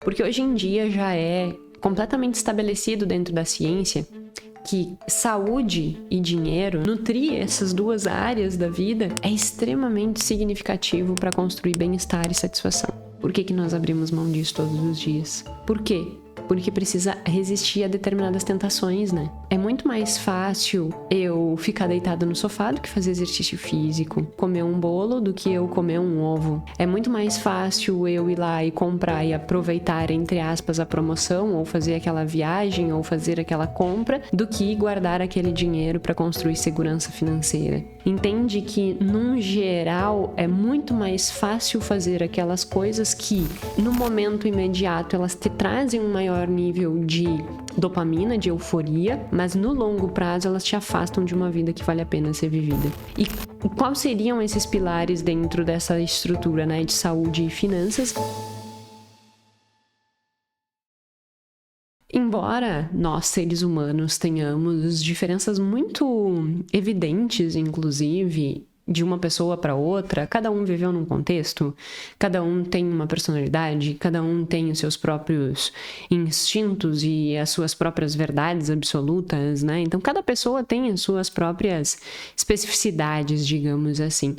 Porque hoje em dia já é completamente estabelecido dentro da ciência que saúde e dinheiro, nutrir essas duas áreas da vida, é extremamente significativo para construir bem-estar e satisfação. Por que nós abrimos mão disso todos os dias? Por quê? Porque precisa resistir a determinadas tentações, né? É muito mais fácil eu ficar deitada no sofá do que fazer exercício físico, comer um bolo do que eu comer um ovo. É muito mais fácil eu ir lá e comprar e aproveitar, entre aspas, a promoção, ou fazer aquela viagem, ou fazer aquela compra, do que guardar aquele dinheiro para construir segurança financeira. Entende que, num geral, é muito mais fácil fazer aquelas coisas que, no momento imediato, elas te trazem um maior nível de dopamina, de euforia, mas no longo prazo elas te afastam de uma vida que vale a pena ser vivida. E quais seriam esses pilares dentro dessa estrutura, né, de saúde e finanças? Embora nós, seres humanos, tenhamos diferenças muito evidentes, inclusive, de uma pessoa para outra, cada um viveu num contexto, cada um tem uma personalidade, cada um tem os seus próprios instintos e as suas próprias verdades absolutas, né? Então, cada pessoa tem as suas próprias especificidades, digamos assim.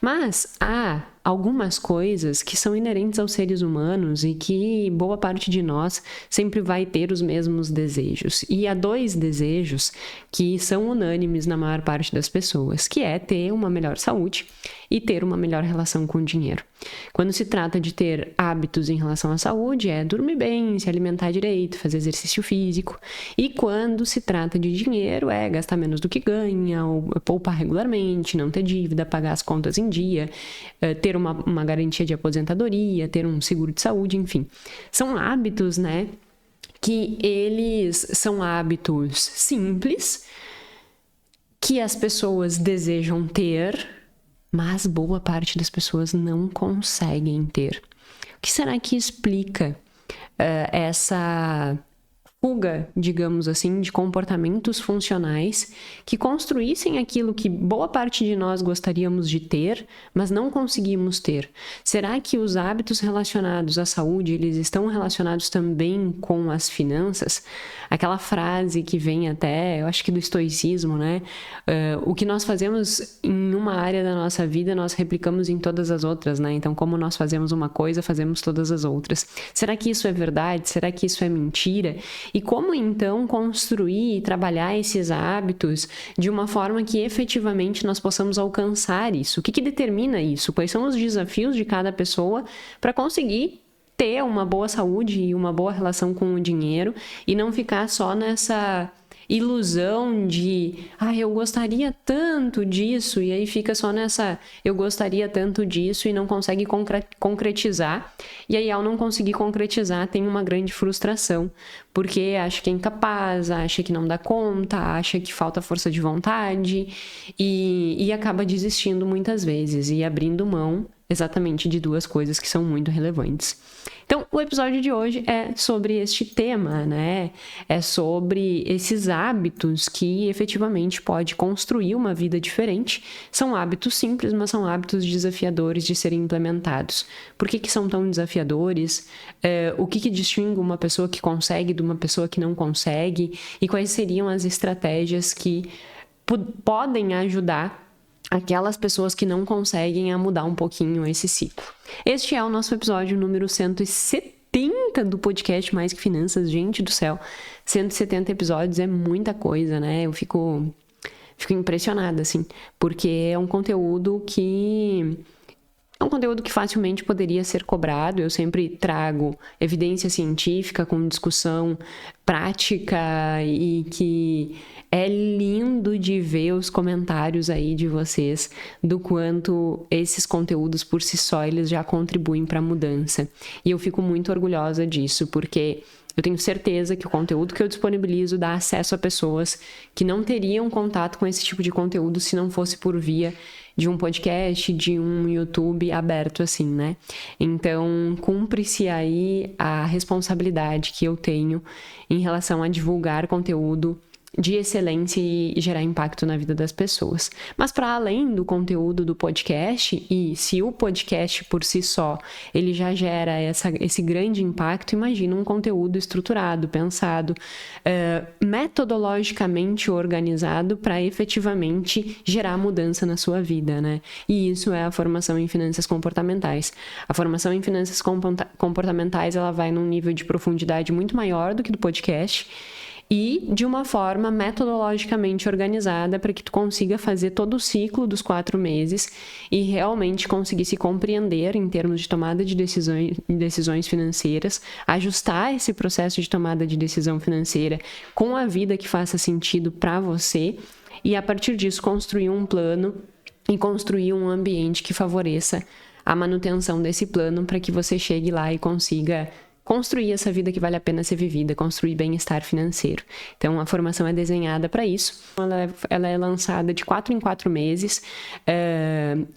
Mas há algumas coisas que são inerentes aos seres humanos e que boa parte de nós sempre vai ter os mesmos desejos. E há dois desejos que são unânimes na maior parte das pessoas, que é ter uma melhor saúde e ter uma melhor relação com o dinheiro. Quando se trata de ter hábitos em relação à saúde, é dormir bem, se alimentar direito, fazer exercício físico. E quando se trata de dinheiro, é gastar menos do que ganha, ou poupar regularmente, não ter dívida, pagar as contas em dia, ter uma garantia de aposentadoria, ter um seguro de saúde, enfim. São hábitos, né, que eles são hábitos simples, que as pessoas desejam ter, mas boa parte das pessoas não conseguem ter. O que será que explica essa fuga, digamos assim, de comportamentos funcionais que construíssem aquilo que boa parte de nós gostaríamos de ter, mas não conseguimos ter? Será que os hábitos relacionados à saúde, eles estão relacionados também com as finanças? Aquela frase que vem até, eu acho que do estoicismo, né? O que nós fazemos em uma área da nossa vida, nós replicamos em todas as outras, né? Então, como nós fazemos uma coisa, fazemos todas as outras. Será que isso é verdade? Será que isso é mentira? E como, então, construir e trabalhar esses hábitos de uma forma que efetivamente nós possamos alcançar isso? O que determina isso? Quais são os desafios de cada pessoa para conseguir ter uma boa saúde e uma boa relação com o dinheiro e não ficar só nessa ilusão de eu gostaria tanto disso, e aí fica só nessa eu gostaria tanto disso e não consegue concretizar, e aí ao não conseguir concretizar tem uma grande frustração, porque acha que é incapaz, acha que não dá conta, acha que falta força de vontade e acaba desistindo muitas vezes e abrindo mão exatamente de duas coisas que são muito relevantes. Então, o episódio de hoje é sobre este tema, né? É sobre esses hábitos que efetivamente pode construir uma vida diferente. São hábitos simples, mas são hábitos desafiadores de serem implementados. Por que são tão desafiadores? O que distingue uma pessoa que consegue de uma pessoa que não consegue? E quais seriam as estratégias que podem ajudar aquelas pessoas que não conseguem a mudar um pouquinho esse ciclo. Este é o nosso episódio número 170 do podcast Mais Que Finanças. Gente do céu, 170 episódios é muita coisa, né? Eu fico impressionada, assim, porque é um conteúdo que facilmente poderia ser cobrado. Eu sempre trago evidência científica com discussão prática e que é lindo de ver os comentários aí de vocês do quanto esses conteúdos por si só eles já contribuem para a mudança. E eu fico muito orgulhosa disso, porque eu tenho certeza que o conteúdo que eu disponibilizo dá acesso a pessoas que não teriam contato com esse tipo de conteúdo se não fosse por via de um podcast, de um YouTube aberto assim, né? Então, cumpre-se aí a responsabilidade que eu tenho em relação a divulgar conteúdo de excelência e gerar impacto na vida das pessoas. Mas para além do conteúdo do podcast, e se o podcast por si só, ele já gera esse grande impacto, imagina um conteúdo estruturado, pensado, metodologicamente organizado para efetivamente gerar mudança na sua vida, né? E isso é a formação em finanças comportamentais. A formação em finanças comportamentais, ela vai num nível de profundidade muito maior do que do podcast, e de uma forma metodologicamente organizada para que tu consiga fazer todo o ciclo dos 4 meses e realmente conseguir se compreender em termos de tomada de decisões financeiras, ajustar esse processo de tomada de decisão financeira com a vida que faça sentido para você e, a partir disso, construir um plano e construir um ambiente que favoreça a manutenção desse plano para que você chegue lá e consiga construir essa vida que vale a pena ser vivida, construir bem-estar financeiro. Então, a formação é desenhada para isso. Ela é lançada de 4 em 4 meses.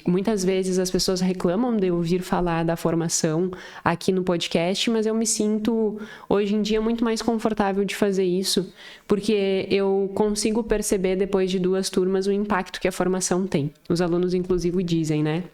Muitas vezes as pessoas reclamam de ouvir falar da formação aqui no podcast, mas eu me sinto, hoje em dia, muito mais confortável de fazer isso, porque eu consigo perceber, depois de 2 turmas, o impacto que a formação tem. Os alunos, inclusive, dizem, né?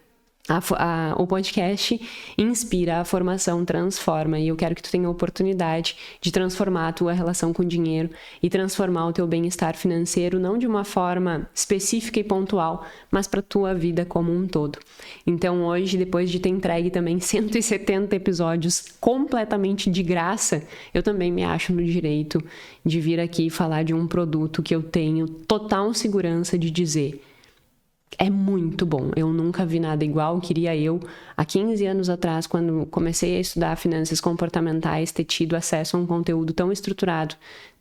O podcast inspira, a formação transforma, e eu quero que tu tenha a oportunidade de transformar a tua relação com o dinheiro e transformar o teu bem-estar financeiro, não de uma forma específica e pontual, mas para a tua vida como um todo. Então hoje, depois de ter entregue também 170 episódios completamente de graça, eu também me acho no direito de vir aqui falar de um produto que eu tenho total segurança de dizer: é muito bom, eu nunca vi nada igual. Queria eu, há 15 anos atrás, quando comecei a estudar finanças comportamentais, ter tido acesso a um conteúdo tão estruturado,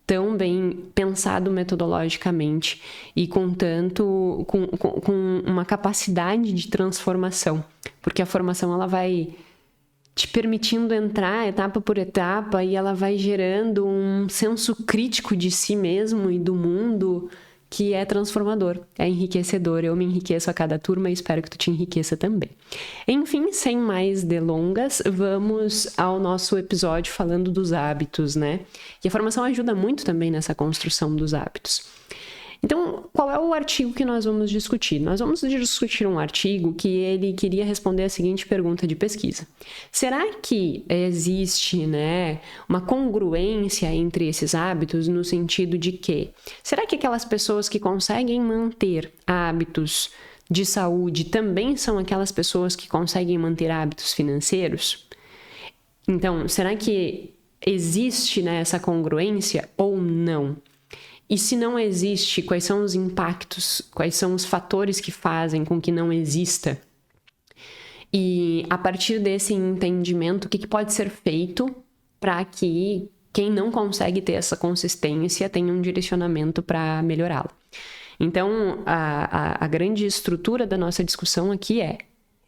tão bem pensado metodologicamente e com uma capacidade de transformação, porque a formação, ela vai te permitindo entrar etapa por etapa e ela vai gerando um senso crítico de si mesmo e do mundo que é transformador, é enriquecedor. Eu me enriqueço a cada turma e espero que tu te enriqueça também. Enfim, sem mais delongas, vamos ao nosso episódio falando dos hábitos, né? E a formação ajuda muito também nessa construção dos hábitos. Então, qual é o artigo que nós vamos discutir? Nós vamos discutir um artigo que ele queria responder a seguinte pergunta de pesquisa: será que existe, né, uma congruência entre esses hábitos, no sentido de que, será que aquelas pessoas que conseguem manter hábitos de saúde também são aquelas pessoas que conseguem manter hábitos financeiros? Então, será que existe, né, essa congruência ou não? E se não existe, quais são os impactos, quais são os fatores que fazem com que não exista? E a partir desse entendimento, o que pode ser feito para que quem não consegue ter essa consistência tenha um direcionamento para melhorá-la? Então, a grande estrutura da nossa discussão aqui é: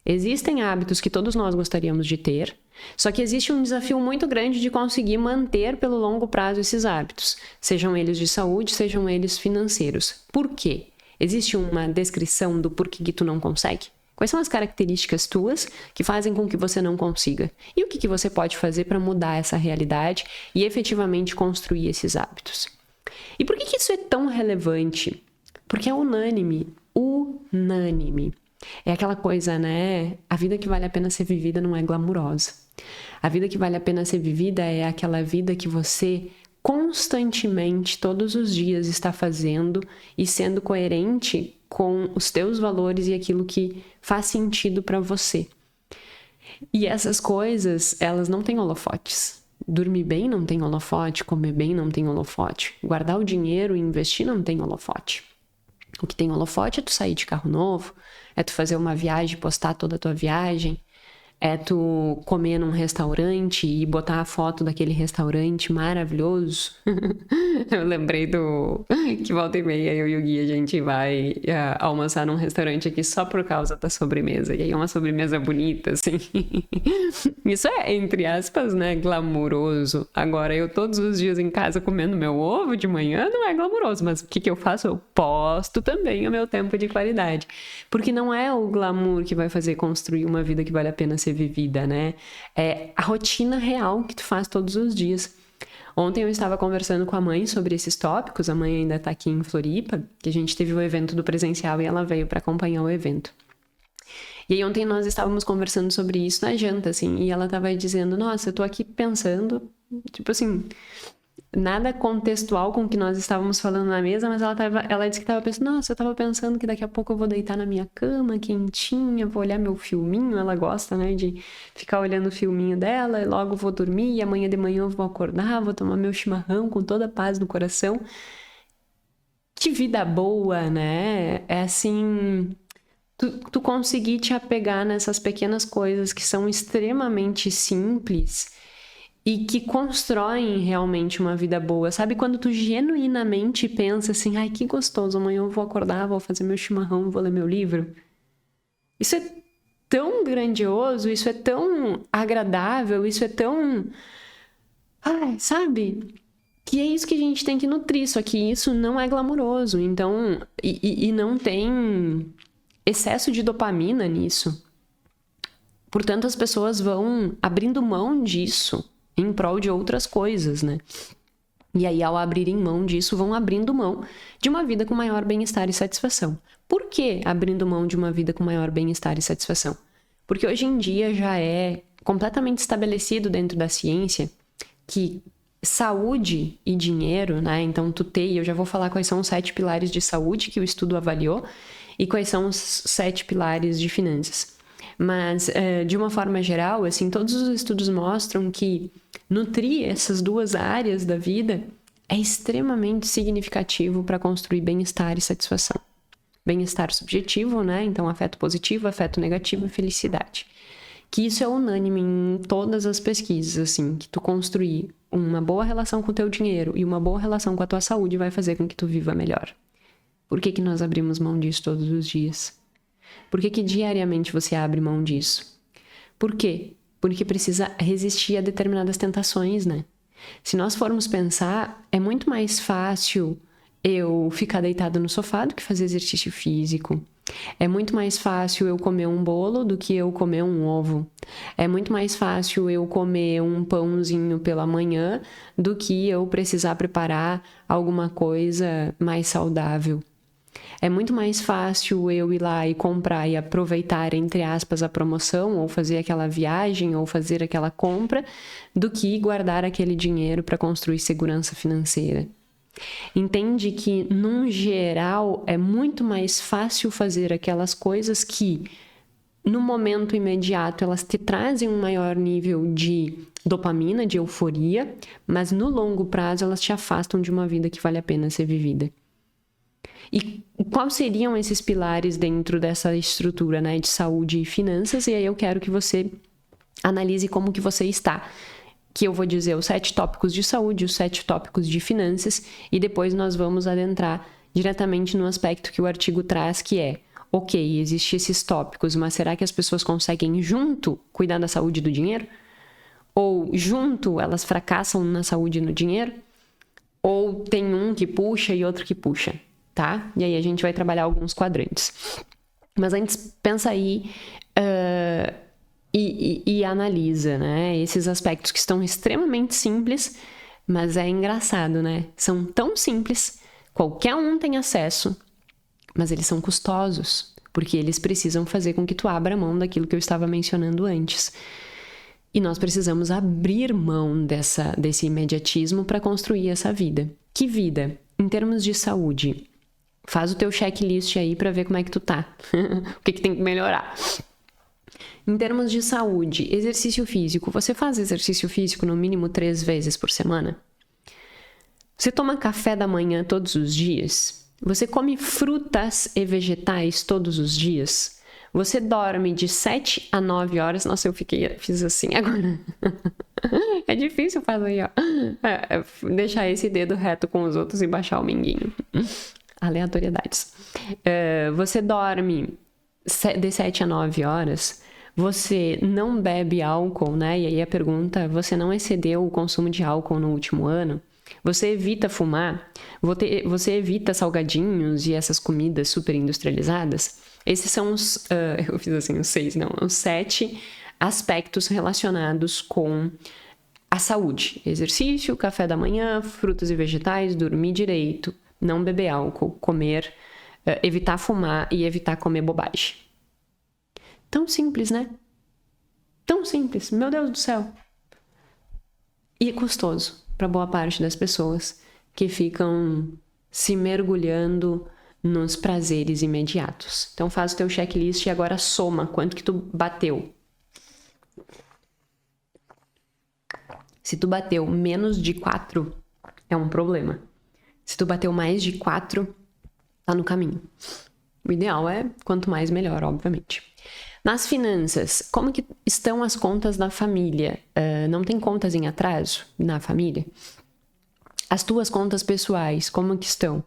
existem hábitos que todos nós gostaríamos de ter, só que existe um desafio muito grande de conseguir manter pelo longo prazo esses hábitos, sejam eles de saúde, sejam eles financeiros. Por quê? Existe uma descrição do porquê que tu não consegue? Quais são as características tuas que fazem com que você não consiga? E o que você pode fazer para mudar essa realidade e efetivamente construir esses hábitos? E por que isso é tão relevante? Porque é unânime. É aquela coisa, né? A vida que vale a pena ser vivida não é glamurosa. A vida que vale a pena ser vivida é aquela vida que você constantemente, todos os dias, está fazendo e sendo coerente com os teus valores e aquilo que faz sentido para você. E essas coisas, elas não têm holofotes. Dormir bem não tem holofote, comer bem não tem holofote, guardar o dinheiro e investir não tem holofote. O que tem holofote é tu sair de carro novo, é tu fazer uma viagem, postar toda a tua viagem, é tu comer num restaurante e botar a foto daquele restaurante maravilhoso. Eu lembrei que volta e meia eu e o Gui, a gente vai almoçar num restaurante aqui só por causa da sobremesa. E aí é uma sobremesa bonita, assim. Isso é, entre aspas, né, glamuroso. Agora, eu todos os dias em casa comendo meu ovo de manhã não é glamuroso. Mas o que eu faço? Eu posto também o meu tempo de qualidade. Porque não é o glamour que vai fazer construir uma vida que vale a pena ser vivida, né? É a rotina real que tu faz todos os dias. Ontem eu estava conversando com a mãe sobre esses tópicos, a mãe ainda está aqui em Floripa, que a gente teve o evento do presencial e ela veio para acompanhar o evento. E aí ontem nós estávamos conversando sobre isso na janta, assim, e ela estava dizendo, nossa, eu tô aqui pensando, tipo assim, nada contextual com o que nós estávamos falando na mesa, mas ela disse que estava pensando, nossa, eu estava pensando que daqui a pouco eu vou deitar na minha cama, quentinha, vou olhar meu filminho, ela gosta, né, de ficar olhando o filminho dela, e logo vou dormir, e amanhã de manhã eu vou acordar, vou tomar meu chimarrão com toda a paz no coração. Que vida boa, né? É assim... Tu conseguir te apegar nessas pequenas coisas que são extremamente simples e que constroem realmente uma vida boa. Sabe quando tu genuinamente pensa assim, ai, que gostoso, amanhã eu vou acordar, vou fazer meu chimarrão, vou ler meu livro. Isso é tão grandioso, isso é tão agradável, isso é tão... Ai, sabe? Que é isso que a gente tem que nutrir, só que isso não é glamuroso, então... E não tem... excesso de dopamina nisso. Portanto, as pessoas vão abrindo mão disso em prol de outras coisas, né? E aí, ao abrirem mão disso, vão abrindo mão de uma vida com maior bem-estar e satisfação. Por que abrindo mão de uma vida com maior bem-estar e satisfação? Porque hoje em dia já é completamente estabelecido dentro da ciência que saúde e dinheiro, né? Então, eu já vou falar quais são os 7 pilares de saúde que o estudo avaliou, e quais são os 7 pilares de finanças. Mas, de uma forma geral, assim, todos os estudos mostram que nutrir essas duas áreas da vida é extremamente significativo para construir bem-estar e satisfação. Bem-estar subjetivo, né? Então, afeto positivo, afeto negativo e felicidade. Que isso é unânime em todas as pesquisas, assim, que tu construir uma boa relação com o teu dinheiro e uma boa relação com a tua saúde vai fazer com que tu viva melhor. Por que nós abrimos mão disso todos os dias? Por que diariamente você abre mão disso? Por quê? Porque precisa resistir a determinadas tentações, né? Se nós formos pensar, é muito mais fácil eu ficar deitado no sofá do que fazer exercício físico. É muito mais fácil eu comer um bolo do que eu comer um ovo. É muito mais fácil eu comer um pãozinho pela manhã do que eu precisar preparar alguma coisa mais saudável. É muito mais fácil eu ir lá e comprar e aproveitar, entre aspas, a promoção, ou fazer aquela viagem, ou fazer aquela compra, do que guardar aquele dinheiro para construir segurança financeira. Entende que, num geral, é muito mais fácil fazer aquelas coisas que, no momento imediato, elas te trazem um maior nível de dopamina, de euforia, mas no longo prazo elas te afastam de uma vida que vale a pena ser vivida. E quais seriam esses pilares dentro dessa estrutura, né, de saúde e finanças? E aí eu quero que você analise como que você está. Que eu vou dizer os 7 tópicos de saúde, os 7 tópicos de finanças, e depois nós vamos adentrar diretamente no aspecto que o artigo traz, que é, ok, existem esses tópicos, mas será que as pessoas conseguem junto cuidar da saúde e do dinheiro? Ou junto elas fracassam na saúde e no dinheiro? Ou tem um que puxa e outro que puxa? Tá? E aí a gente vai trabalhar alguns quadrantes. Mas antes, pensa aí e analisa, né? Esses aspectos que estão extremamente simples, mas é engraçado, né? São tão simples, qualquer um tem acesso, mas eles são custosos, porque eles precisam fazer com que tu abra mão daquilo que eu estava mencionando antes. E nós precisamos abrir mão desse imediatismo para construir essa vida. Que vida? Em termos de saúde, faz o teu checklist aí para ver como é que tu tá. O que tem que melhorar. Em termos de saúde, exercício físico. Você faz exercício físico no mínimo 3 vezes por semana? Você toma café da manhã todos os dias? Você come frutas e vegetais todos os dias? Você dorme de 7 a 9 horas? Nossa, fiz assim agora. É difícil fazer, ó. Deixar esse dedo reto com os outros e baixar o minguinho. Aleatoriedades. Você dorme de 7 a 9 horas, você não bebe álcool, né? E aí a pergunta, você não excedeu o consumo de álcool no último ano? Você evita fumar? Você evita salgadinhos e essas comidas super industrializadas? Esses são eu fiz assim, os 7 aspectos relacionados com A saúde, exercício, café da manhã, frutas e vegetais, dormir direito, não beber álcool, comer, evitar fumar e evitar comer bobagem. Tão simples, né? Tão simples, meu Deus do céu. E custoso para boa parte das pessoas que ficam se mergulhando nos prazeres imediatos. Então faz o teu checklist e agora soma quanto que tu bateu. Se tu bateu menos de 4, é um problema. Se tu bateu mais de 4, tá no caminho. O ideal é quanto mais melhor, obviamente. Nas finanças, como que estão as contas da família? Não tem contas em atraso na família? As tuas contas pessoais, como que estão?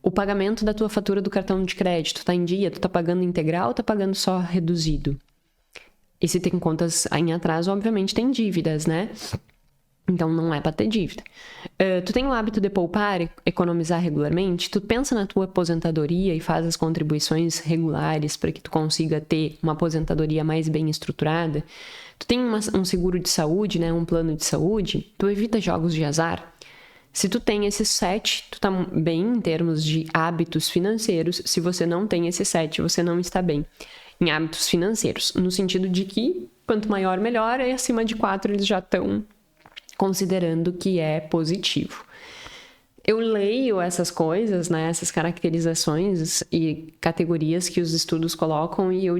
O pagamento da tua fatura do cartão de crédito tá em dia? Tu tá pagando integral ou tá pagando só reduzido? E se tem contas em atraso, obviamente tem dívidas, né? Então não é para ter dívida. Tu tem o hábito de poupar, economizar regularmente? Tu pensa na tua aposentadoria e faz as contribuições regulares para que tu consiga ter uma aposentadoria mais bem estruturada? Tu tem um seguro de saúde, né? Um plano de saúde? Tu evita jogos de azar? Se tu tem esses 7, tu tá bem em termos de hábitos financeiros. Se você não tem esses 7, você não está bem em hábitos financeiros. No sentido de que quanto maior, melhor, e acima de 4 eles já estão considerando que é positivo. Eu leio essas coisas, né, essas caracterizações e categorias que os estudos colocam e eu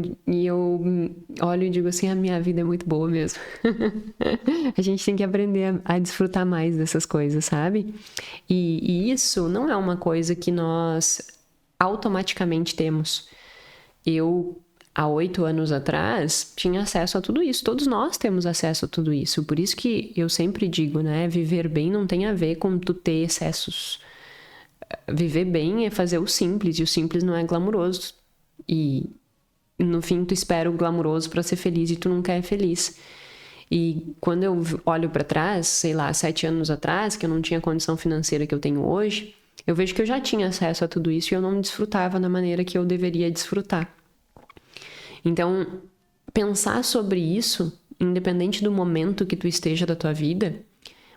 olho e digo assim, a minha vida é muito boa mesmo. A gente tem que aprender a desfrutar mais dessas coisas, sabe? E isso não é uma coisa que nós automaticamente temos. Eu, há 8 anos atrás, tinha acesso a tudo isso. Todos nós temos acesso a tudo isso. Por isso que eu sempre digo, né? Viver bem não tem a ver com tu ter excessos. Viver bem é fazer o simples. E o simples não é glamuroso. E no fim tu espera o glamuroso para ser feliz e tu nunca é feliz. E quando eu olho para trás, sei lá, 7 anos atrás, que eu não tinha a condição financeira que eu tenho hoje, eu vejo que eu já tinha acesso a tudo isso e eu não desfrutava da maneira que eu deveria desfrutar. Então, pensar sobre isso, independente do momento que tu esteja da tua vida,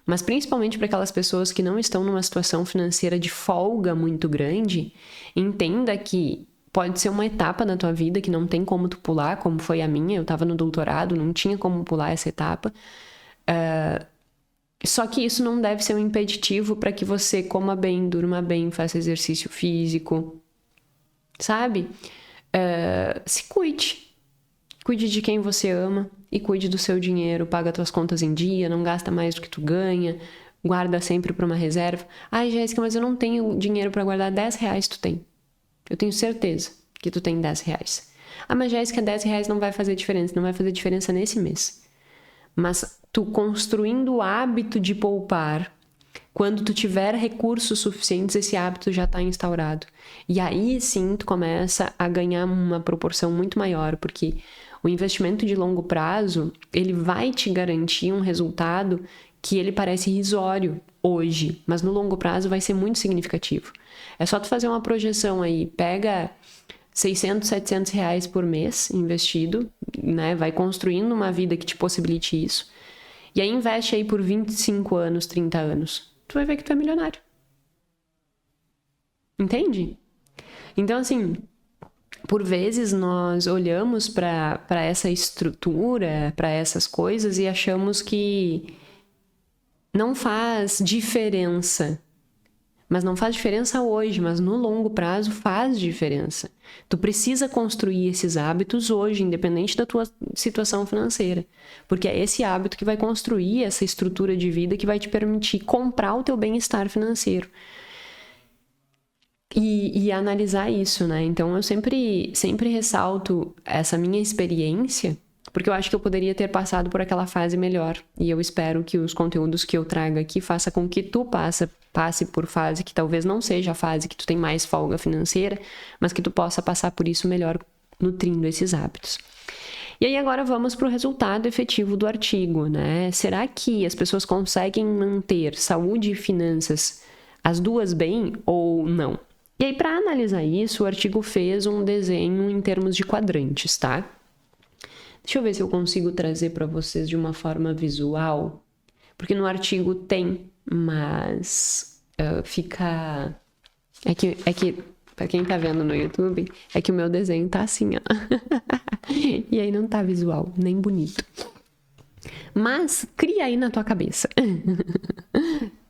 mas principalmente para aquelas pessoas que não estão numa situação financeira de folga muito grande, entenda que pode ser uma etapa da tua vida que não tem como tu pular, como foi a minha. Eu estava no doutorado, não tinha como pular essa etapa. Só que isso não deve ser um impeditivo para que você coma bem, durma bem, faça exercício físico, sabe? Se cuide. Cuide de quem você ama e cuide do seu dinheiro. Paga tuas contas em dia, não gasta mais do que tu ganha, guarda sempre para uma reserva. Ai, Jéssica, mas eu não tenho dinheiro para guardar. 10 reais tu tem. Eu tenho certeza que tu tem 10 reais. Ah, mas Jéssica, 10 reais não vai fazer diferença. Não vai fazer diferença nesse mês. Mas tu construindo o hábito de poupar, quando tu tiver recursos suficientes, esse hábito já está instaurado. E aí sim tu começa a ganhar uma proporção muito maior, porque o investimento de longo prazo, ele vai te garantir um resultado que ele parece irrisório hoje, mas no longo prazo vai ser muito significativo. É só tu fazer uma projeção aí, pega 600, 700 reais por mês investido, né? Vai construindo uma vida que te possibilite isso. E aí investe aí por 25 anos, 30 anos. Tu vai ver que tu é milionário. Entende? Então, assim, por vezes nós olhamos para essa estrutura, para essas coisas e achamos que não faz diferença. Mas não faz diferença hoje, mas no longo prazo faz diferença. Tu precisa construir esses hábitos hoje, independente da tua situação financeira. Porque é esse hábito que vai construir essa estrutura de vida que vai te permitir comprar o teu bem-estar financeiro. E analisar isso, né? Então eu sempre ressalto essa minha experiência, porque eu acho que eu poderia ter passado por aquela fase melhor. E eu espero que os conteúdos que eu trago aqui façam com que tu passe por fase que talvez não seja a fase que tu tem mais folga financeira, mas que tu possa passar por isso melhor, nutrindo esses hábitos. E aí agora vamos para o resultado efetivo do artigo, né? Será que as pessoas conseguem manter saúde e finanças as duas bem ou não? E aí, para analisar isso, o artigo fez um desenho em termos de quadrantes, tá? Deixa eu ver se eu consigo trazer para vocês de uma forma visual, Porque no artigo tem, mas fica... É que, pra quem tá vendo no YouTube, é que o meu desenho tá assim, ó. E aí não tá visual, nem bonito. Mas cria aí na tua cabeça.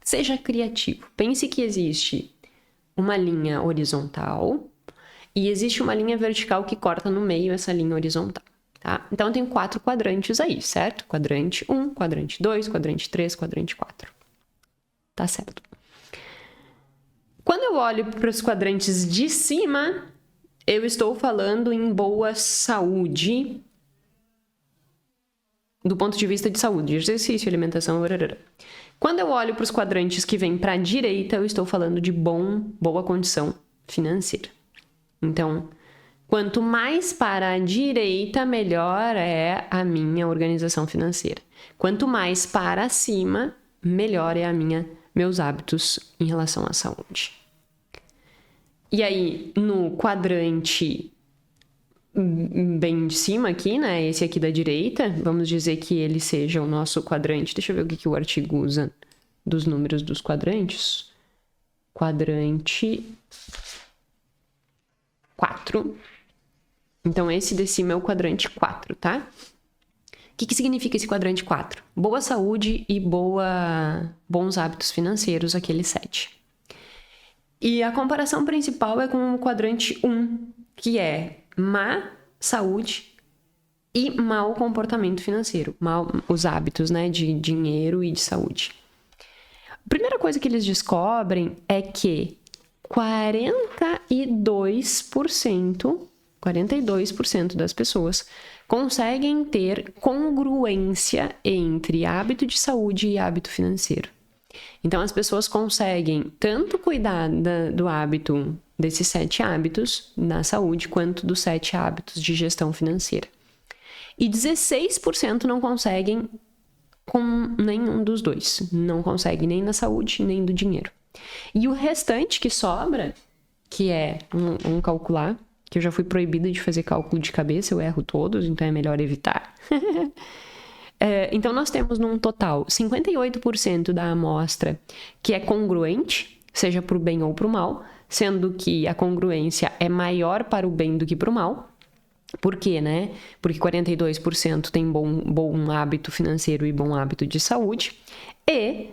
Seja criativo. Pense que existe uma linha horizontal e existe uma linha vertical que corta no meio essa linha horizontal, tá? Então tem 4 quadrantes aí, certo? Quadrante 1, quadrante 2, quadrante 3, quadrante 4. Tá certo. Quando eu olho para os quadrantes de cima, eu estou falando em boa saúde, do ponto de vista de saúde, exercício, alimentação, blá. Quando eu olho para os quadrantes que vêm para a direita, eu estou falando de boa condição financeira. Então, quanto mais para a direita, melhor é a minha organização financeira. Quanto mais para cima, melhor é meus hábitos em relação à saúde. E aí, no quadrante bem de cima aqui, né? Esse aqui da direita, vamos dizer que ele seja o nosso quadrante. Deixa eu ver o que o artigo usa dos números dos quadrantes. Quadrante 4. Então, esse de cima é o quadrante 4, tá? O que significa esse quadrante 4? Boa saúde e bons hábitos financeiros, aquele 7. E a comparação principal é com o quadrante 1, que é má saúde e mau comportamento financeiro, os hábitos, né, de dinheiro e de saúde. A primeira coisa que eles descobrem é que 42% das pessoas conseguem ter congruência entre hábito de saúde e hábito financeiro. Então, as pessoas conseguem tanto cuidar do hábito, desses 7 hábitos na saúde, quanto dos 7 hábitos de gestão financeira. E 16% não conseguem com nenhum dos dois. Não consegue nem na saúde, nem do dinheiro. E o restante que sobra, que é, vamos calcular, que eu já fui proibida de fazer cálculo de cabeça, eu erro todos, então é melhor evitar. Então, nós temos num total 58% da amostra que é congruente, seja para o bem ou para o mal, sendo que a congruência é maior para o bem do que para o mal. Por quê, né? Porque 42% tem bom hábito financeiro e bom hábito de saúde, e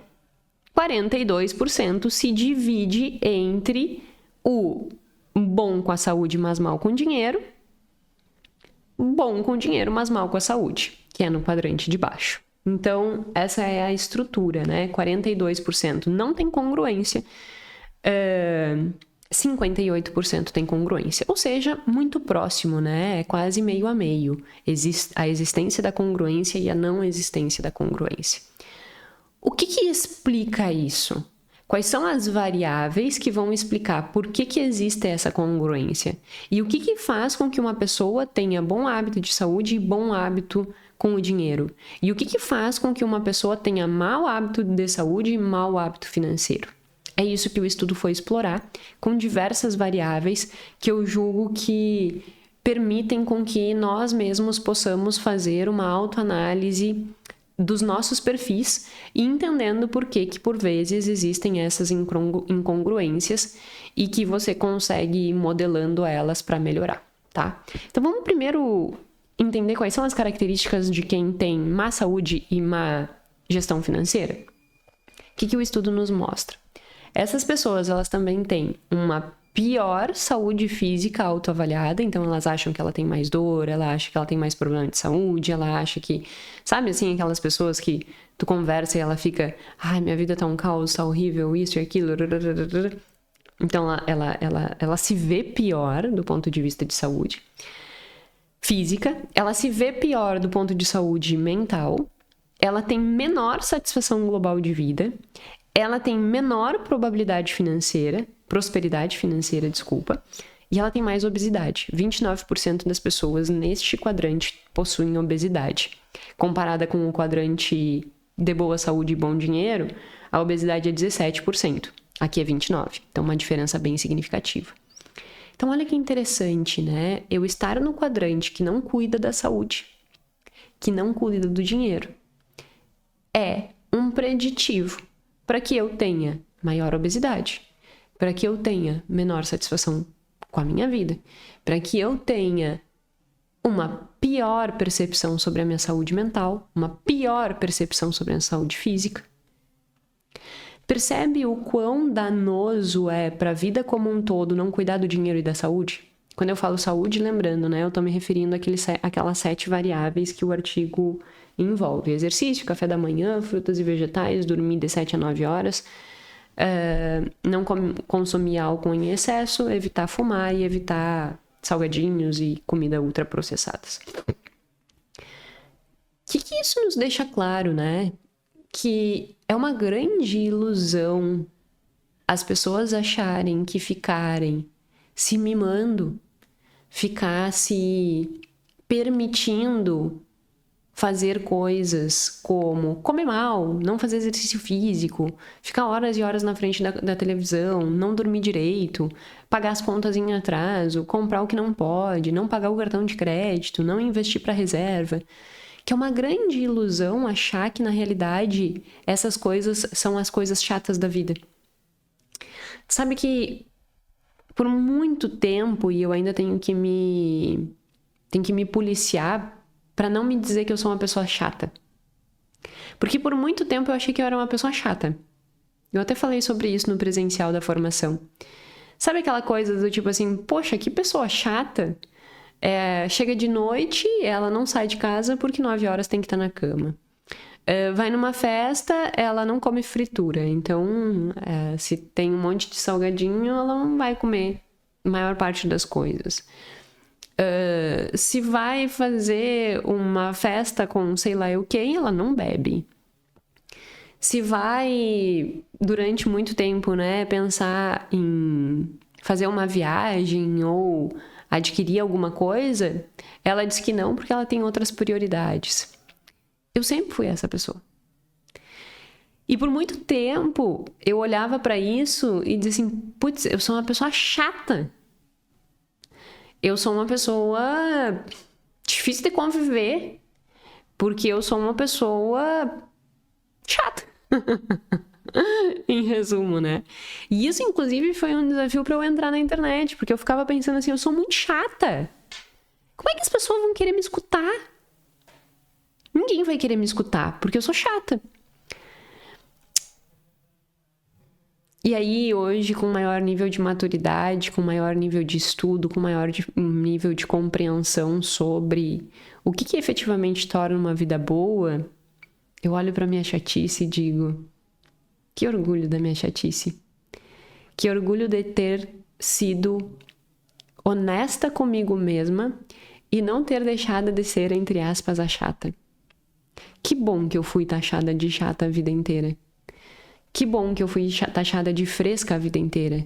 42% se divide entre o bom com a saúde, mas mal com dinheiro, bom com dinheiro, mas mal com a saúde, que é no quadrante de baixo. Então, essa é a estrutura, né? 42% não tem congruência, 58% tem congruência. Ou seja, muito próximo, né? É quase meio a meio. A existência da congruência e a não existência da congruência. O que explica isso? Quais são as variáveis que vão explicar por que existe essa congruência? E o que faz com que uma pessoa tenha bom hábito de saúde e bom hábito com o dinheiro? E o que faz com que uma pessoa tenha mau hábito de saúde e mau hábito financeiro? É isso que o estudo foi explorar, com diversas variáveis que eu julgo que permitem com que nós mesmos possamos fazer uma autoanálise dos nossos perfis e entendendo por que por vezes existem essas incongruências e que você consegue ir modelando elas para melhorar, tá? Então vamos primeiro entender quais são as características de quem tem má saúde e má gestão financeira. O que o estudo nos mostra? Essas pessoas, elas também têm uma pior saúde física autoavaliada, então elas acham que ela tem mais dor, ela acha que ela tem mais problema de saúde, ela acha que, sabe assim, aquelas pessoas que tu conversa e ela fica, ai, minha vida tá um caos, tá horrível, isso e aquilo, então ela se vê pior do ponto de vista de saúde física, ela se vê pior do ponto de saúde mental, ela tem menor satisfação global de vida, ela tem menor prosperidade financeira, e ela tem mais obesidade. 29% das pessoas neste quadrante possuem obesidade. Comparada com o quadrante de boa saúde e bom dinheiro, a obesidade é 17%. Aqui é 29%. Então, uma diferença bem significativa. Então, olha que interessante, né? Eu estar no quadrante que não cuida da saúde, que não cuida do dinheiro, é um preditivo para que eu tenha maior obesidade, para que eu tenha menor satisfação com a minha vida, para que eu tenha uma pior percepção sobre a minha saúde mental, uma pior percepção sobre a minha saúde física. Percebe o quão danoso é para a vida como um todo não cuidar do dinheiro e da saúde? Quando eu falo saúde, lembrando, né? Eu estou me referindo àquelas 7 variáveis que o artigo envolve. Exercício, café da manhã, frutas e vegetais, dormir de 7 a 9 horas, não consumir álcool em excesso, evitar fumar e evitar salgadinhos e comida ultraprocessadas. O que isso nos deixa claro, né? Que é uma grande ilusão as pessoas acharem que ficarem se mimando, ficar se permitindo fazer coisas como comer mal, não fazer exercício físico, ficar horas e horas na frente da televisão, não dormir direito, pagar as contas em atraso, comprar o que não pode, não pagar o cartão de crédito, não investir para reserva. Que é uma grande ilusão achar que, na realidade, essas coisas são as coisas chatas da vida. Sabe que por muito tempo, e eu ainda tenho que me policiar para não me dizer que eu sou uma pessoa chata. Porque por muito tempo eu achei que eu era uma pessoa chata. Eu até falei sobre isso no presencial da formação. Sabe aquela coisa do tipo assim, poxa, que pessoa chata. Chega de noite, ela não sai de casa porque 9 horas tem que estar na cama. Vai numa festa, ela não come fritura. Então, se tem um monte de salgadinho, ela não vai comer a maior parte das coisas. Se vai fazer uma festa com sei lá eu quem, ela não bebe. Se vai, durante muito tempo, né, pensar em fazer uma viagem ou adquirir alguma coisa, ela diz que não porque ela tem outras prioridades. Eu sempre fui essa pessoa. E por muito tempo, eu olhava para isso e dizia assim, putz, eu sou uma pessoa chata. Eu sou uma pessoa difícil de conviver, porque eu sou uma pessoa chata. Em resumo, né? E isso, inclusive, foi um desafio para eu entrar na internet, porque eu ficava pensando assim, eu sou muito chata. Como é que as pessoas vão querer me escutar? Ninguém vai querer me escutar, porque eu sou chata. E aí, hoje, com maior nível de maturidade, com maior nível de estudo, com maior nível de compreensão sobre o que efetivamente torna uma vida boa, eu olho pra minha chatice e digo, que orgulho da minha chatice. Que orgulho de ter sido honesta comigo mesma e não ter deixado de ser, entre aspas, a chata. Que bom que eu fui taxada de chata a vida inteira. Que bom que eu fui taxada de fresca a vida inteira.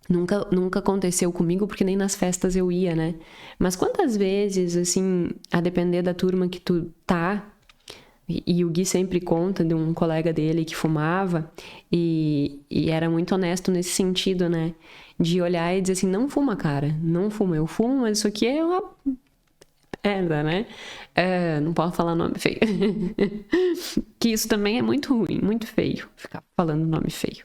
Nunca aconteceu comigo, porque nem nas festas eu ia, né? Mas quantas vezes, assim, a depender da turma que tu tá, e o Gui sempre conta de um colega dele que fumava, e era muito honesto nesse sentido, né? De olhar e dizer assim, não fuma, cara, não fuma. Eu fumo, mas isso aqui é uma merda, né? Não posso falar nome feio. Que isso também é muito ruim, muito feio, ficar falando nome feio.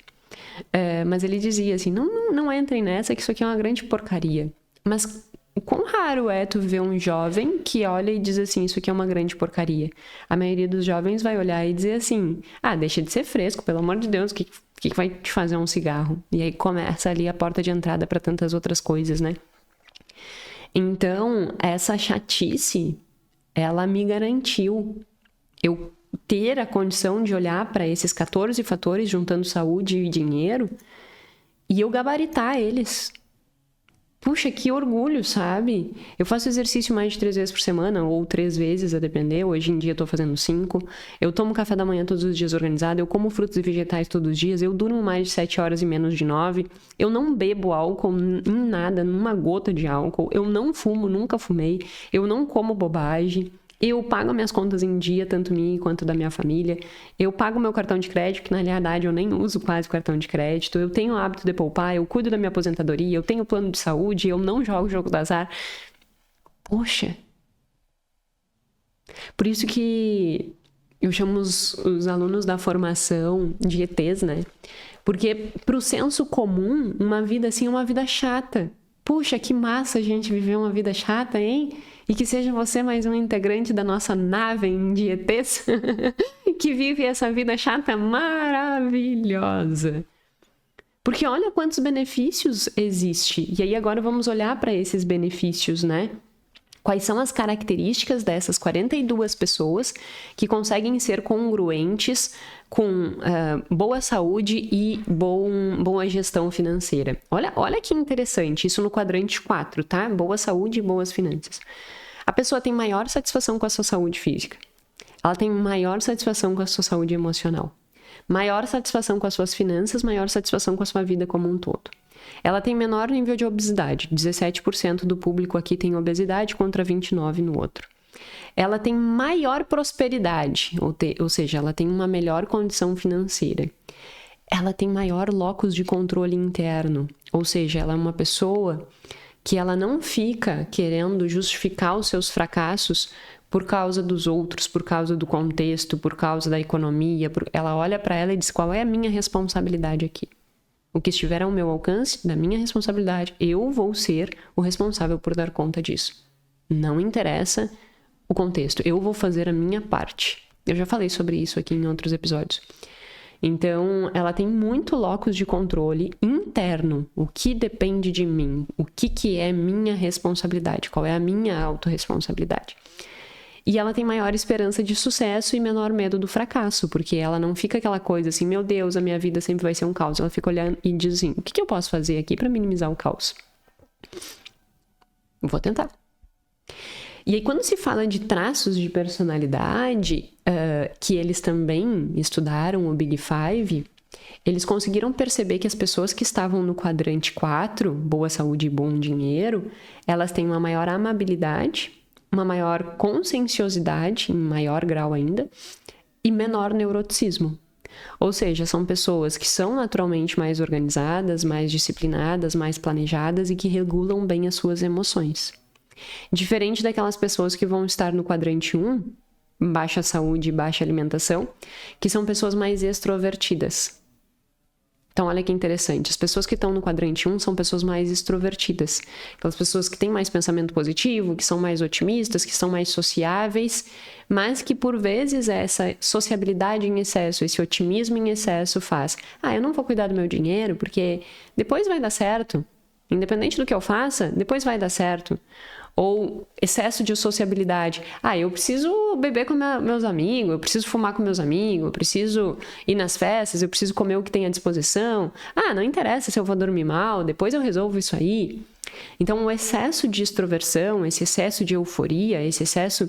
Mas ele dizia assim, não entrem nessa, que isso aqui é uma grande porcaria. Mas o quão raro é tu ver um jovem que olha e diz assim, isso aqui é uma grande porcaria. A maioria dos jovens vai olhar e dizer assim, deixa de ser fresco, pelo amor de Deus, o que vai te fazer um cigarro? E aí começa ali a porta de entrada para tantas outras coisas, né? Então, essa chatice, ela me garantiu eu ter a condição de olhar para esses 14 fatores, juntando saúde e dinheiro, e eu gabaritar eles. Puxa, que orgulho, sabe? Eu faço exercício mais de 3 vezes por semana, ou 3 vezes, a depender. Hoje em dia eu tô fazendo 5. Eu tomo café da manhã todos os dias organizado. Eu como frutos e vegetais todos os dias. Eu durmo mais de 7 horas e menos de 9. Eu não bebo álcool em nada, numa gota de álcool. Eu não fumo, nunca fumei. Eu não como bobagem. Eu pago minhas contas em dia, tanto minha quanto da minha família. Eu pago meu cartão de crédito, que na realidade eu nem uso quase o cartão de crédito. Eu tenho o hábito de poupar, eu cuido da minha aposentadoria, eu tenho plano de saúde, eu não jogo jogo do azar. Poxa! Por isso que Eu chamo os alunos da formação de ETs, né? Porque pro senso comum, uma vida assim é uma vida chata. Puxa, que massa a gente viver uma vida chata, hein? E que seja você mais um integrante da nossa nave de ETs que vive essa vida chata maravilhosa. Porque olha quantos benefícios existe. E aí agora vamos olhar para esses benefícios, né? Quais são as características dessas 42 pessoas que conseguem ser congruentes com boa saúde e boa gestão financeira? Olha que interessante, isso no quadrante 4, tá? Boa saúde e boas finanças. A pessoa tem maior satisfação com a sua saúde física. Ela tem maior satisfação com a sua saúde emocional. Maior satisfação com as suas finanças, maior satisfação com a sua vida como um todo. Ela tem menor nível de obesidade, 17% do público aqui tem obesidade contra 29% no outro. Ela tem maior prosperidade, ou seja, ela tem uma melhor condição financeira. Ela tem maior locus de controle interno, ou seja, ela é uma pessoa que ela não fica querendo justificar os seus fracassos por causa dos outros, por causa do contexto, por causa da economia. Ela olha para ela e diz: qual é a minha responsabilidade aqui? O que estiver ao meu alcance, da minha responsabilidade, eu vou ser o responsável por dar conta disso. Não interessa o contexto, eu vou fazer a minha parte. Eu já falei sobre isso aqui em outros episódios. Então, ela tem muito locus de controle interno, o que depende de mim, o que é minha responsabilidade, qual é a minha autorresponsabilidade. E ela tem maior esperança de sucesso e menor medo do fracasso, porque ela não fica aquela coisa assim: meu Deus, a minha vida sempre vai ser um caos. Ela fica olhando e diz assim: o que eu posso fazer aqui para minimizar o caos? Vou tentar. E aí, quando se fala de traços de personalidade, que eles também estudaram, o Big Five, eles conseguiram perceber que as pessoas que estavam no quadrante 4, boa saúde e bom dinheiro, elas têm uma maior amabilidade, uma maior conscienciosidade, em maior grau ainda, e menor neuroticismo. Ou seja, são pessoas que são naturalmente mais organizadas, mais disciplinadas, mais planejadas e que regulam bem as suas emoções. Diferente daquelas pessoas que vão estar no quadrante 1, baixa saúde e baixa alimentação, que são pessoas mais extrovertidas. Então, olha que interessante. As pessoas que estão no quadrante 1 são pessoas mais extrovertidas. Aquelas pessoas que têm mais pensamento positivo, que são mais otimistas, que são mais sociáveis, mas que, por vezes, essa sociabilidade em excesso, esse otimismo em excesso faz: eu não vou cuidar do meu dinheiro porque depois vai dar certo. Independente do que eu faça, depois vai dar certo. Ou excesso de sociabilidade. Eu preciso beber com meus amigos, eu preciso fumar com meus amigos, eu preciso ir nas festas, eu preciso comer o que tem à disposição. Não interessa se eu vou dormir mal, depois eu resolvo isso aí. Então, o excesso de extroversão, esse excesso de euforia, esse excesso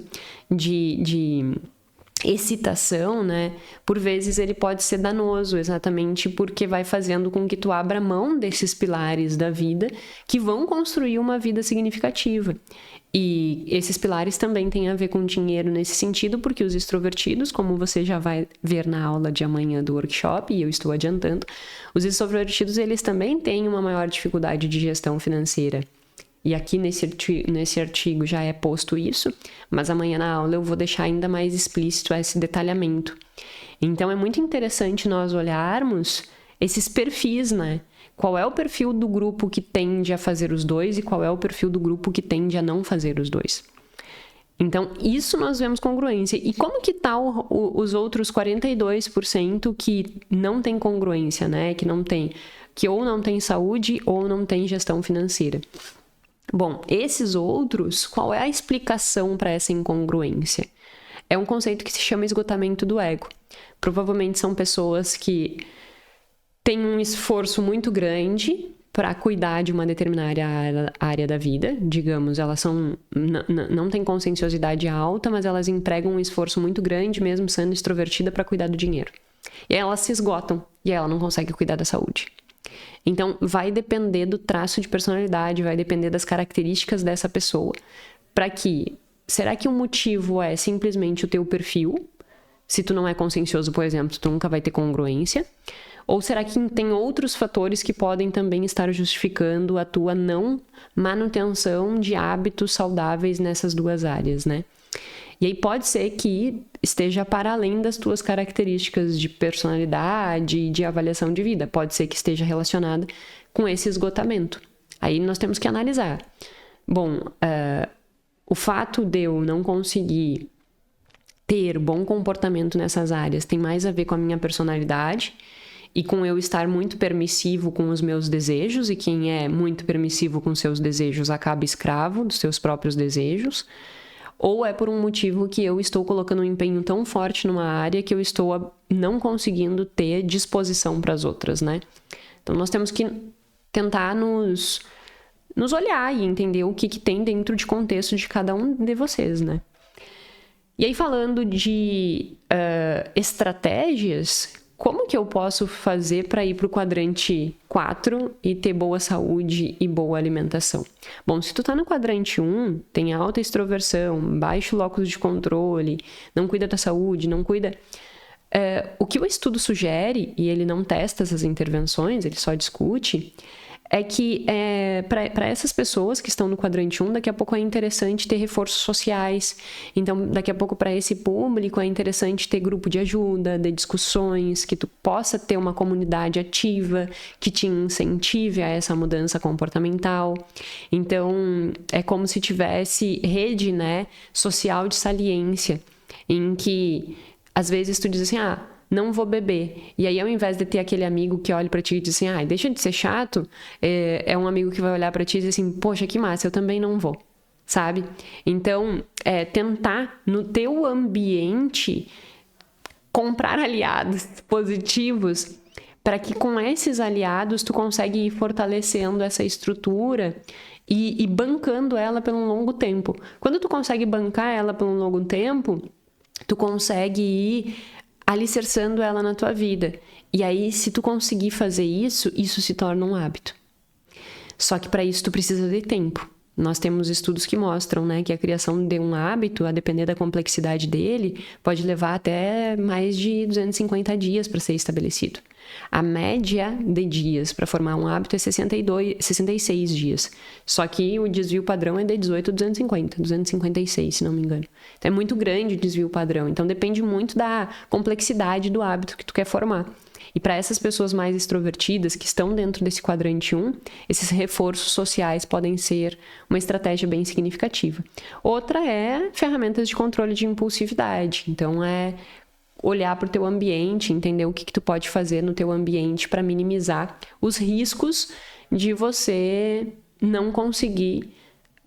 de excitação, né? Por vezes ele pode ser danoso, exatamente porque vai fazendo com que tu abra mão desses pilares da vida que vão construir uma vida significativa. E esses pilares também têm a ver com dinheiro nesse sentido, porque os extrovertidos, como você já vai ver na aula de amanhã do workshop, e eu estou adiantando, os extrovertidos eles também têm uma maior dificuldade de gestão financeira. E aqui nesse artigo já é posto isso, mas amanhã na aula eu vou deixar ainda mais explícito esse detalhamento. Então é muito interessante nós olharmos esses perfis, né? Qual é o perfil do grupo que tende a fazer os dois e qual é o perfil do grupo que tende a não fazer os dois. Então, isso nós vemos congruência. E como que tá os outros 42% que não tem congruência, né? Que ou não tem saúde ou não tem gestão financeira? Bom, esses outros, qual é a explicação para essa incongruência? É um conceito que se chama esgotamento do ego. Provavelmente são pessoas que têm um esforço muito grande para cuidar de uma determinada área da vida. Digamos, elas não têm conscienciosidade alta, mas elas empregam um esforço muito grande, mesmo sendo extrovertida, para cuidar do dinheiro. E aí elas se esgotam e aí ela não consegue cuidar da saúde. Então, vai depender do traço de personalidade, vai depender das características dessa pessoa. Será que o motivo é simplesmente o teu perfil? Se tu não é consciencioso, por exemplo, tu nunca vai ter congruência. Ou será que tem outros fatores que podem também estar justificando a tua não manutenção de hábitos saudáveis nessas duas áreas, né? E aí pode ser que esteja para além das tuas características de personalidade e de avaliação de vida. Pode ser que esteja relacionada com esse esgotamento. Aí nós temos que analisar. Bom, o fato de eu não conseguir ter bom comportamento nessas áreas tem mais a ver com a minha personalidade e com eu estar muito permissivo com os meus desejos, e quem é muito permissivo com seus desejos acaba escravo dos seus próprios desejos, ou é por um motivo que eu estou colocando um empenho tão forte numa área que eu estou não conseguindo ter disposição para as outras, né? Então nós temos que tentar nos olhar e entender o que tem dentro de contexto de cada um de vocês, né? E aí, falando de estratégias, como que eu posso fazer para ir para o quadrante 4 e ter boa saúde e boa alimentação? Bom, se tu tá no quadrante 1, tem alta extroversão, baixo locus de controle, não cuida da saúde, não cuida... o que o estudo sugere, e ele não testa essas intervenções, ele só discute, é que para essas pessoas que estão no quadrante 1, daqui a pouco é interessante ter reforços sociais. Então, daqui a pouco, para esse público, é interessante ter grupo de ajuda, de discussões, que tu possa ter uma comunidade ativa, que te incentive a essa mudança comportamental. Então, é como se tivesse rede, né, social de saliência, em que, às vezes, tu diz assim, não vou beber. E aí, ao invés de ter aquele amigo que olha pra ti e diz assim, deixa de ser chato, é um amigo que vai olhar pra ti e dizer assim, poxa, que massa, eu também não vou, sabe? Então, tentar no teu ambiente comprar aliados positivos para que com esses aliados tu consegue ir fortalecendo essa estrutura e bancando ela por um longo tempo. Quando tu consegue bancar ela por um longo tempo, tu consegue ir alicerçando ela na tua vida. E aí, se tu conseguir fazer isso, isso se torna um hábito. Só que para isso tu precisa de tempo. Nós temos estudos que mostram, né, que a criação de um hábito, a depender da complexidade dele, pode levar até mais de 250 dias para ser estabelecido. A média de dias para formar um hábito é 66 dias. Só que o desvio padrão é de 18 a 256, se não me engano. Então é muito grande o desvio padrão. Então depende muito da complexidade do hábito que tu quer formar. E para essas pessoas mais extrovertidas que estão dentro desse quadrante 1, esses reforços sociais podem ser uma estratégia bem significativa. Outra é ferramentas de controle de impulsividade. Então olhar para o teu ambiente, entender o que tu pode fazer no teu ambiente para minimizar os riscos de você não conseguir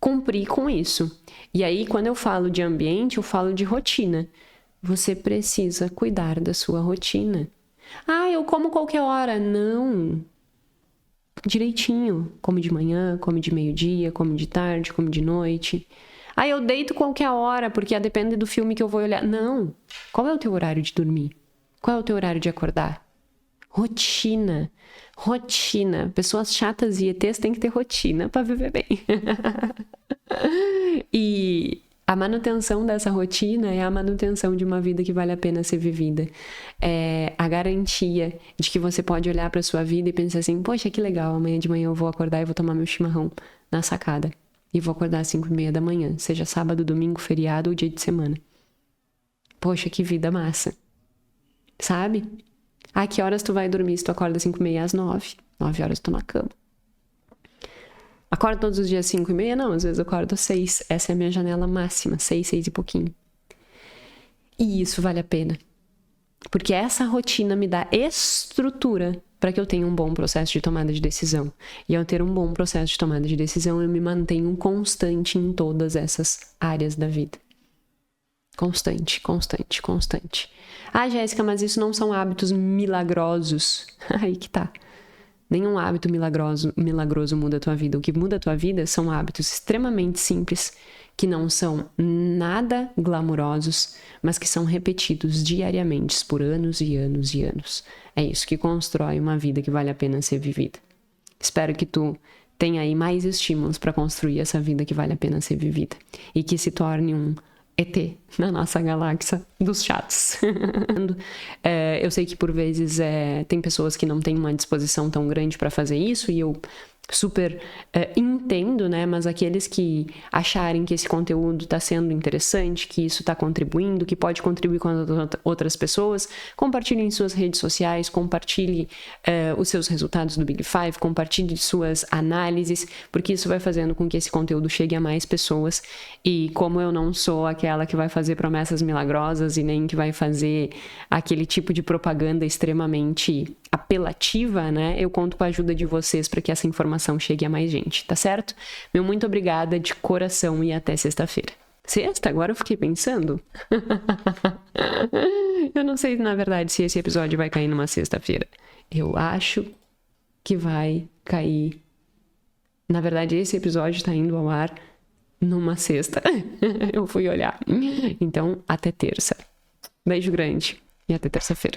cumprir com isso. E aí, quando eu falo de ambiente, eu falo de rotina. Você precisa cuidar da sua rotina. Eu como qualquer hora. Não. Direitinho. Come de manhã, come de meio-dia, come de tarde, come de noite. Eu deito qualquer hora, porque depende do filme que eu vou olhar. Não. Qual é o teu horário de dormir? Qual é o teu horário de acordar? Rotina. Rotina. Pessoas chatas e ETs têm que ter rotina para viver bem. E a manutenção dessa rotina é a manutenção de uma vida que vale a pena ser vivida. É a garantia de que você pode olhar para sua vida e pensar assim, poxa, que legal, amanhã de manhã eu vou acordar e vou tomar meu chimarrão na sacada. E vou acordar às 5:30 da manhã, seja sábado, domingo, feriado ou dia de semana. Poxa, que vida massa. Sabe? Que horas tu vai dormir se tu acorda às 5:30? Às 9. 9 horas tu na cama. Acordo todos os dias às 5:30? Não, às vezes eu acordo às 6. Essa é a minha janela máxima, 6 e pouquinho. E isso vale a pena. Porque essa rotina me dá estrutura para que eu tenha um bom processo de tomada de decisão. E ao ter um bom processo de tomada de decisão, eu me mantenho constante em todas essas áreas da vida. Constante, constante, constante. Jéssica, mas isso não são hábitos milagrosos. Aí que tá. Nenhum hábito milagroso muda a tua vida. O que muda a tua vida são hábitos extremamente simples, que não são nada glamurosos, mas que são repetidos diariamente por anos e anos e anos. É isso que constrói uma vida que vale a pena ser vivida. Espero que tu tenha aí mais estímulos para construir essa vida que vale a pena ser vivida. E que se torne um ET na nossa galáxia dos chatos. Eu sei que por vezes tem pessoas que não têm uma disposição tão grande para fazer isso, e eu super entendo, né? Mas aqueles que acharem que esse conteúdo está sendo interessante, que isso está contribuindo, que pode contribuir com outras pessoas, compartilhe em suas redes sociais, compartilhe os seus resultados do Big Five, compartilhe suas análises, porque isso vai fazendo com que esse conteúdo chegue a mais pessoas. E como eu não sou aquela que vai fazer promessas milagrosas e nem que vai fazer aquele tipo de propaganda extremamente apelativa, né? Eu conto com a ajuda de vocês para que essa informação chegue a mais gente, tá certo? Meu muito obrigada de coração e até sexta-feira. Sexta? Agora eu fiquei pensando. Eu não sei, na verdade, se esse episódio vai cair numa sexta-feira. Eu acho que vai cair. Na verdade, esse episódio tá indo ao ar numa sexta. Eu fui olhar. Então, até terça. Beijo grande e até terça-feira.